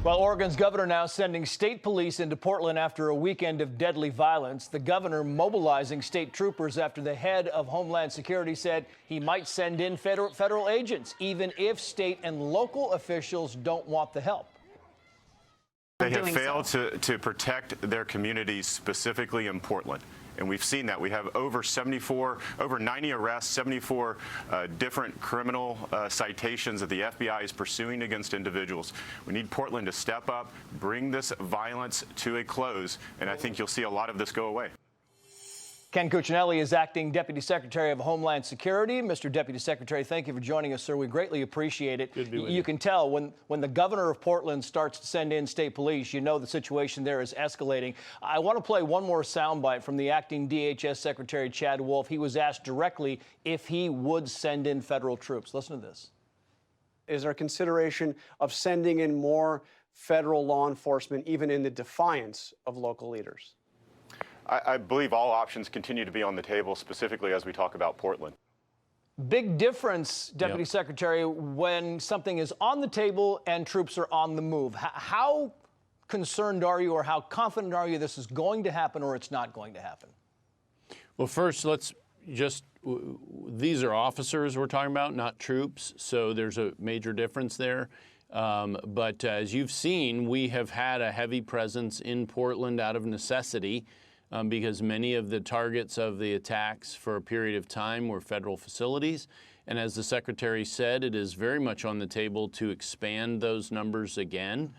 While Oregon's governor now sending state police into Portland after a weekend of deadly violence, the governor mobilizing state troopers after the head of Homeland Security said he might send in federal agents, even if state and local officials don't want the help. They have failed to protect their communities, specifically in Portland. And we've seen that. We have over 90 arrests, 74 different criminal citations that the FBI is pursuing against individuals. We need Portland to step up, bring this violence to a close, and I think you'll see a lot of this go away. Ken Cuccinelli is acting Deputy Secretary of Homeland Security. Mr. Deputy Secretary, thank you for joining us, sir. We greatly appreciate it. Good to be with you. You can tell when the governor of Portland starts to send in state police, you know the situation there is escalating. I want to play one more soundbite from the acting DHS Secretary, Chad Wolf. He was asked directly if he would send in federal troops. Listen to this. Is there consideration of sending in more federal law enforcement, even in the defiance of local leaders? I believe all options continue to be on the table, specifically as we talk about Portland. Big difference, Deputy Secretary, when something is on the table and troops are on the move. How concerned are you, or how confident are you this is going to happen or it's not going to happen? Well, first, these are officers we're talking about, not troops, so there's a major difference there. But as you've seen, we have had a heavy presence in Portland out of necessity. Because many of the targets of the attacks for a period of time were federal facilities. And as the Secretary said, it is very much on the table to expand those numbers again.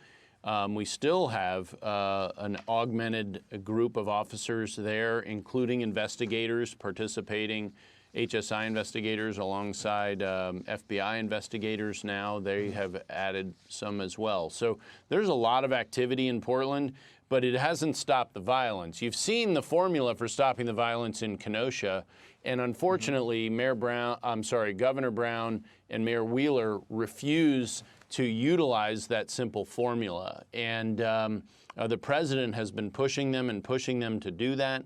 We still have an augmented group of officers there, including investigators participating, HSI investigators alongside FBI investigators now. They have added some as well. So there's a lot of activity in Portland, but it hasn't stopped the violence. You've seen the formula for stopping the violence in Kenosha, and unfortunately, Governor Brown and Mayor Wheeler refuse to utilize that simple formula. And the president has been pushing them to do that.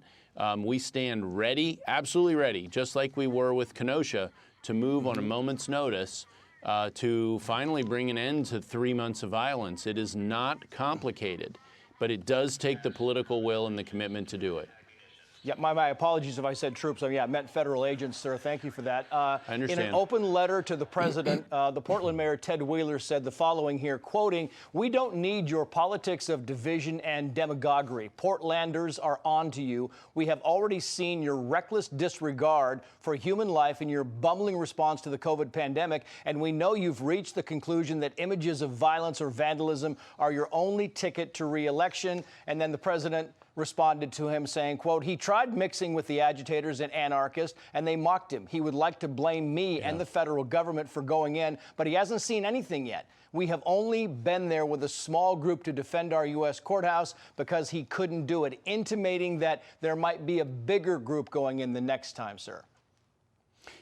We stand ready, absolutely ready, just like we were with Kenosha, to move on a moment's notice to finally bring an end to 3 months of violence. It is not complicated, but it does take the political will and the commitment to do it. Yeah, my apologies if I said troops. I meant federal agents, sir. Thank you for that. I understand. In an open letter to the president, the Portland mayor, Ted Wheeler, said the following here, quoting, "We don't need your politics of division and demagoguery. Portlanders are on to you. We have already seen your reckless disregard for human life and your bumbling response to the COVID pandemic, and we know you've reached the conclusion that images of violence or vandalism are your only ticket to re-election." And then the president responded to him saying, quote, "He tried mixing with the agitators and anarchists, and they mocked him. He would like to blame me and the federal government for going in, but he hasn't seen anything yet. We have only been there with a small group to defend our U.S. courthouse because he couldn't do it," intimating that there might be a bigger group going in the next time, sir.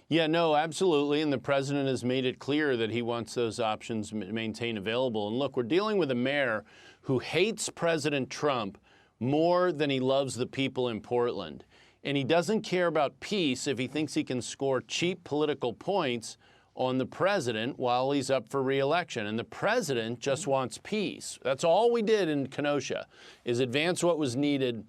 Yeah, no, absolutely. And the president has made it clear that he wants those options maintained available. And look, we're dealing with a mayor who hates President Trump more than he loves the people in Portland. And he doesn't care about peace if he thinks he can score cheap political points on the president while he's up for re-election. And the president just wants peace. That's all we did in Kenosha, is advance what was needed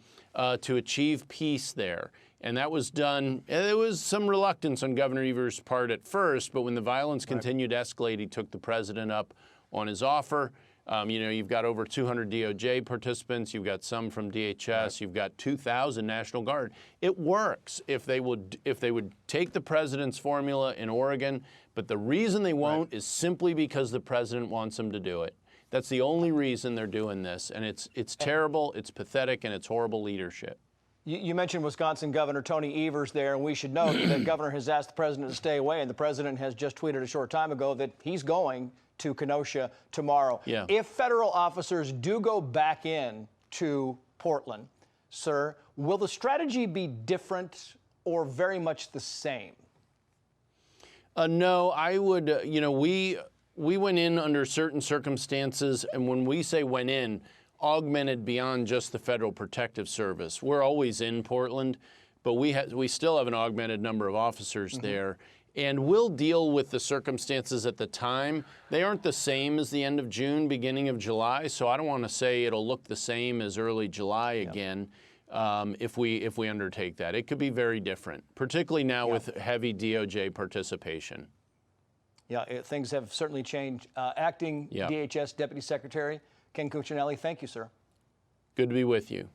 to achieve peace there. And that was done. There was some reluctance on Governor Evers' part at first, but when the violence continued to escalate, he took the president up on his offer. You've got over 200 DOJ participants. You've got some from DHS. You've got 2,000 National Guard. It works if they would take the president's formula in Oregon. But the reason they won't is simply because the president wants them to do it. That's the only reason they're doing this. And it's terrible, it's pathetic, and it's horrible leadership. You mentioned Wisconsin Governor Tony Evers there, and we should note that the governor has asked the president to stay away, and the president has just tweeted a short time ago that he's going to Kenosha tomorrow. Yeah. If federal officers do go back in to Portland, sir, will the strategy be different or very much the same? No, I would, we went in under certain circumstances, and when we say went in, augmented beyond just the Federal Protective Service. We're always in Portland, but we still have an augmented number of officers there. And we'll deal with the circumstances at the time. They aren't the same as the end of June, beginning of July, so I don't want to say it'll look the same as early July again if we undertake that. It could be very different, particularly now with heavy DOJ participation. Yeah, things have certainly changed. Acting DHS Deputy Secretary Ken Cuccinelli, thank you, sir. Good to be with you.